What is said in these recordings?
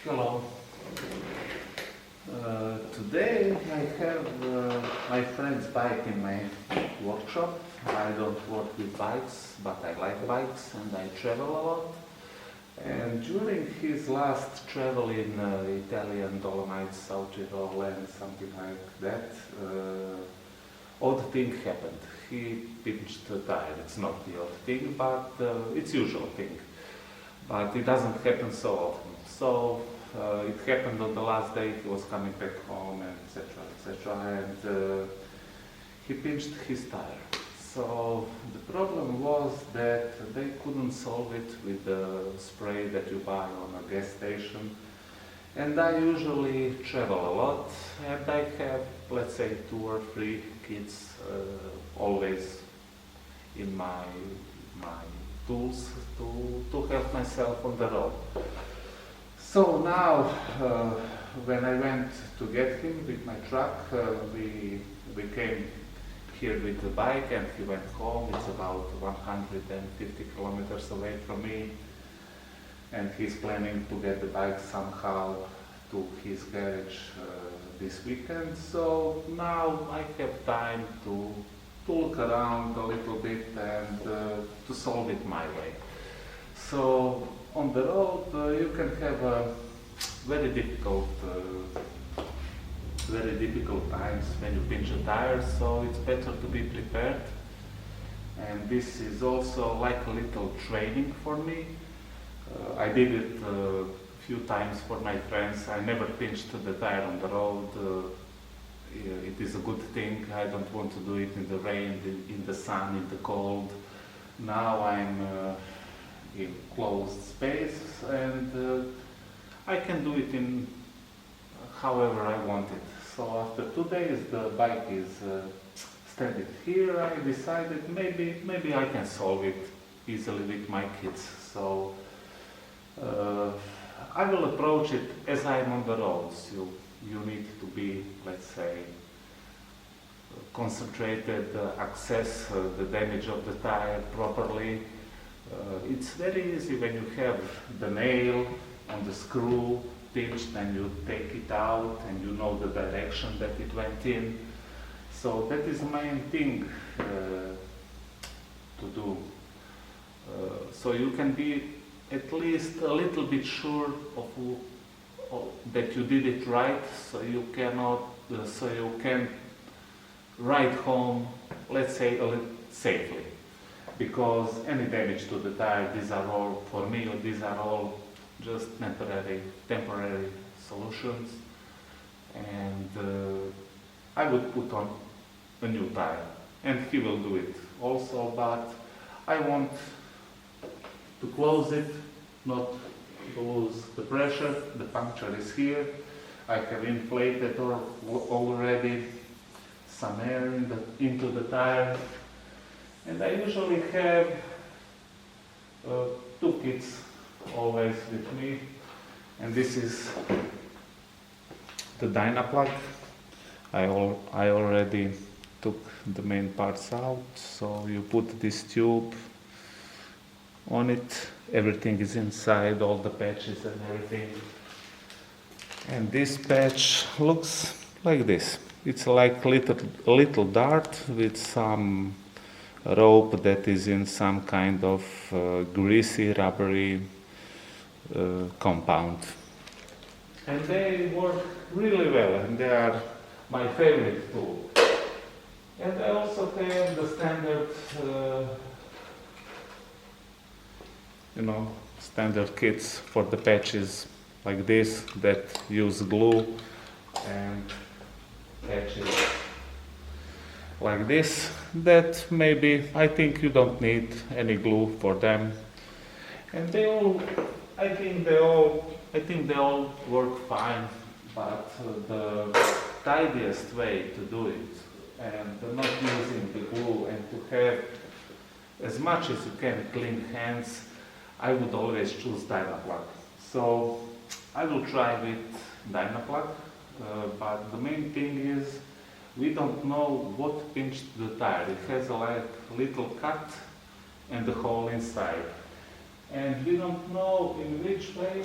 Hello. Today I have my friend's bike in my workshop. I don't work with bikes, but I like bikes and I travel a lot. And during his last travel in Italian Dolomites, South Tyrol and something like that, odd thing happened. He pinched a tire. It's not the odd thing, but it's usual thing. But it doesn't happen so often. So it happened on the last day. He was coming back home, and etc., and he pinched his tire. So the problem was that they couldn't solve it with the spray that you buy on a gas station. And I usually travel a lot, and I have, let's say, 2 or 3 kids always in my tools to help myself on the road. So now, when I went to get him with my truck, we came here with the bike and he went home. It's about 150 kilometers away from me, and he's planning to get the bike somehow to his garage this weekend. So now I have time to look around a little bit and to solve it my way. So on the road you can have a very difficult times when you pinch a tire, so it's better to be prepared. And this is also like a little training for me. I did it a few times for my friends. I never pinched the tire on the road. It is a good thing. I don't want to do it in the rain, in the sun, in the cold. Now I'm in closed space, and I can do it in however I want it. So after 2 days the bike is standing here. I decided maybe I can solve it easily with my kids. So I will approach it as I'm on the roads. You need to be, let's say, concentrated, access the damage of the tire properly. It's very easy when you have the nail on the screw pinched and you take it out and you know the direction that it went in. So that is the main thing to do. So you can be at least a little bit sure of that you did it right, so you can ride home, let's say, a little safely. Because any damage to the tire, these are all, for me, these are all just temporary solutions. And I would put on a new tire, and he will do it also, but I want to close it, not to lose the pressure. The puncture is here. I have inflated already some air into the tire, and I usually have 2 kids always with me, and this is the Dynaplug. I already took the main parts out, so you put this tube on it, everything is inside, all the patches and everything. And this patch looks like this. It's like a little dart with some rope that is in some kind of greasy, rubbery compound. And they work really well, and they are my favorite tool. And I also have the standard standard kits for the patches like this that use glue and patches like this that maybe I think you don't need any glue for them. And I think they all work fine, but the tidiest way to do it and not using the glue and to have as much as you can clean hands, I would always choose Dynaplug. So I will try with Dynaplug, but the main thing is we don't know what pinched the tire. It has a little cut and the hole inside. And we don't know in which way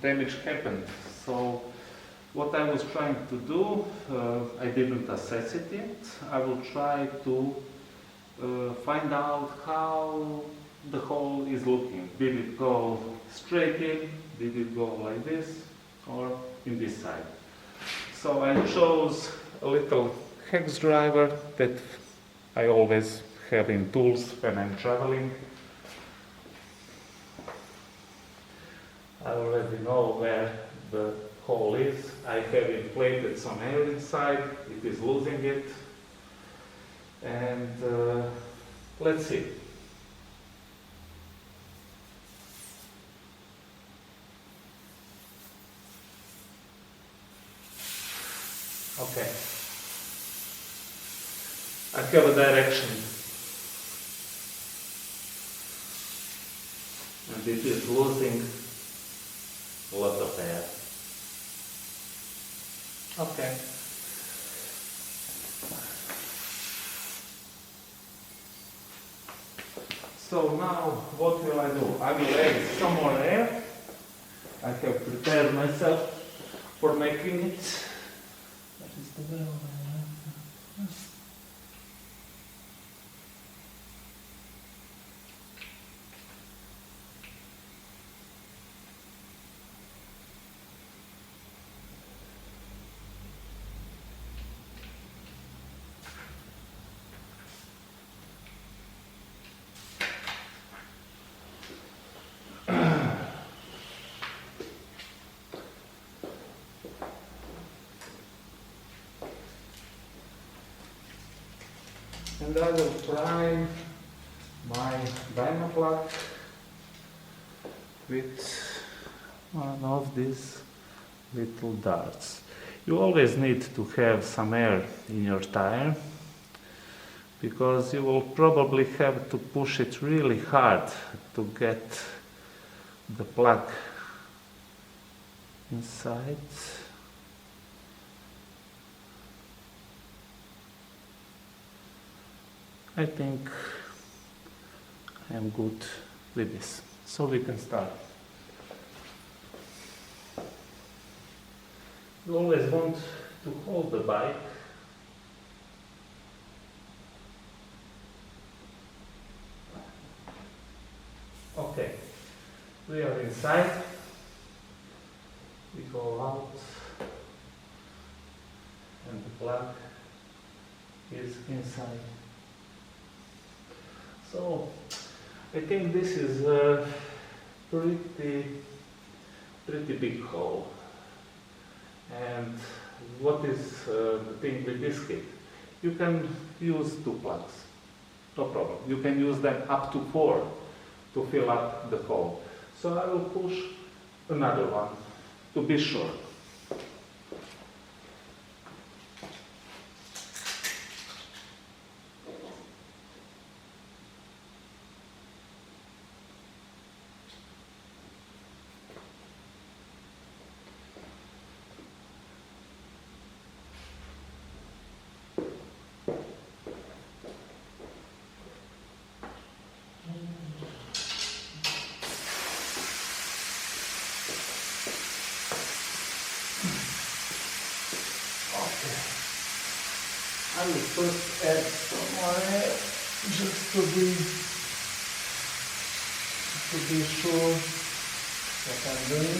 damage happened. So what I was trying to do, I didn't assess it yet. I will try to find out how the hole is looking. Did it go straight in? Did it go like this? Or in this side? So I chose a little hex driver that I always have in tools when I'm traveling. I already know where the hole is. I have inflated some air inside. It is losing it. And let's see. Okay. I have a direction. And it is losing a lot of air. Okay. So now what will I do? I will add some more air. I have prepared myself for making it. That is the way I like. And I will prime my dyno plug with one of these little darts. You always need to have some air in your tire because you will probably have to push it really hard to get the plug inside. I think I'm good with this. So we can start. You always want to hold the bike. Okay, we are inside. We go out and the plug is inside. So I think this is a pretty big hole. And what is the thing with this kit? You can use 2 plugs, no problem. You can use them up to 4 to fill up the hole. So I will push another one to be sure. I will first add some more air just to be sure what I'm doing.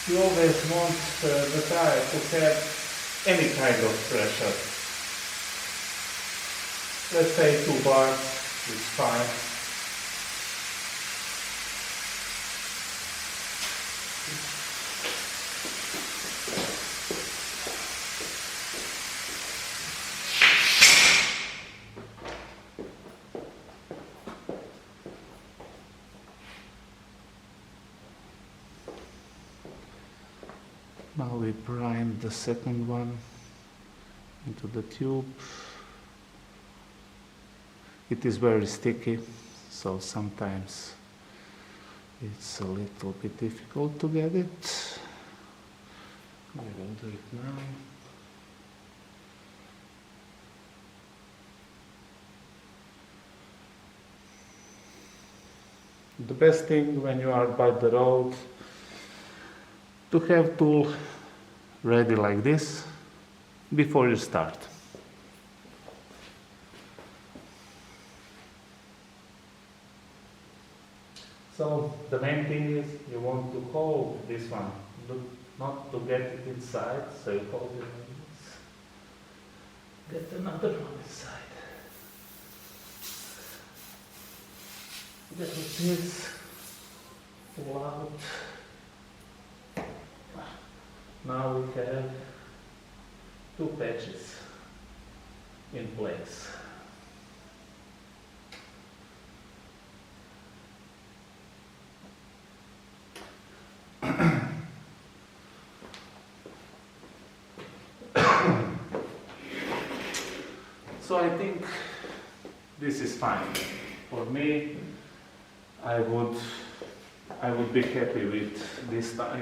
You always want the tire to have any kind of pressure. Let's say 2 bars is fine. Now we prime the second one into the tube. It is very sticky, so sometimes it's a little bit difficult to get it. We will do it now. The best thing when you are by the road to have tool ready like this before you start. So the main thing is you want to hold this one, not to get it inside, so you hold it like this. Get another one inside. Get this, pull out. Now we have two patches in place. So I think this is fine. For me, I would be happy with this type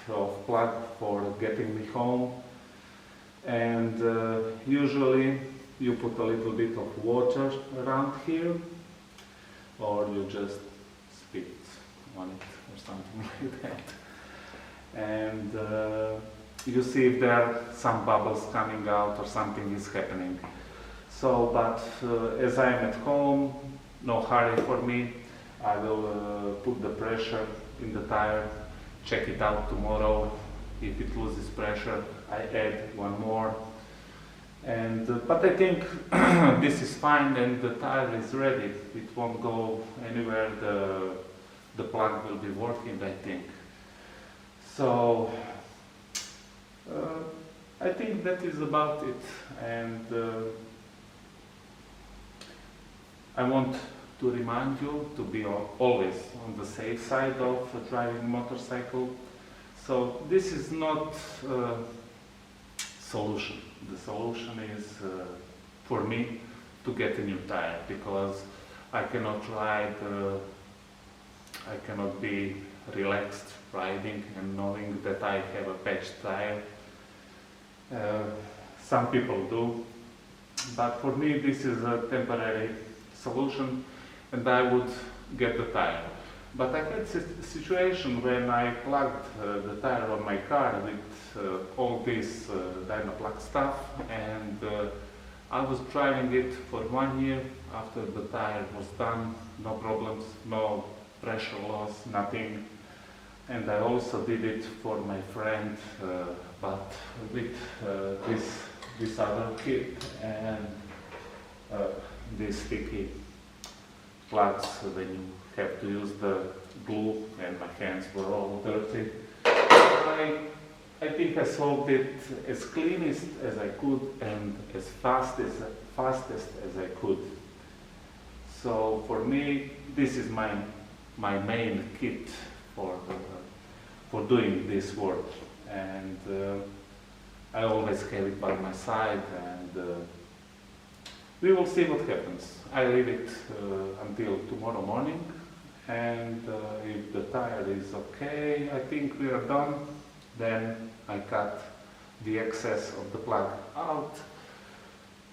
of plug for getting me home. And usually you put a little bit of water around here, or you just spit on it or something like that. And you see if there are some bubbles coming out or something is happening. So, but as I am at home, no hurry for me, I will put the pressure in the tire, check it out tomorrow. If it loses pressure, I add one more. And but I think this is fine and the tire is ready. It won't go anywhere. The plug will be working, I think. So I think that is about it. And I want to remind you to be always on the safe side of driving a motorcycle. So this is not a solution. The solution is for me to get a new tire, because I cannot ride, I cannot be relaxed riding and knowing that I have a patched tire. Some people do, but for me this is a temporary solution and I would get the tire. But I had a situation when I plugged the tire on my car with all this Dynaplug stuff, and I was driving it for 1 year. After the tire was done, no problems, no pressure loss, nothing. And I also did it for my friend, but with this other kit and these sticky plugs when you have to use the glue, and my hands were all dirty. I think I solved it as cleanest as I could and as fastest as I could. So for me, this is my main kit for doing this work, and I always have it by my side, and we will see what happens. I leave it until tomorrow morning, and if the tire is okay, I think we are done. Then I cut the excess of the plug out,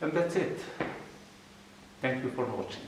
and that's it. Thank you for watching.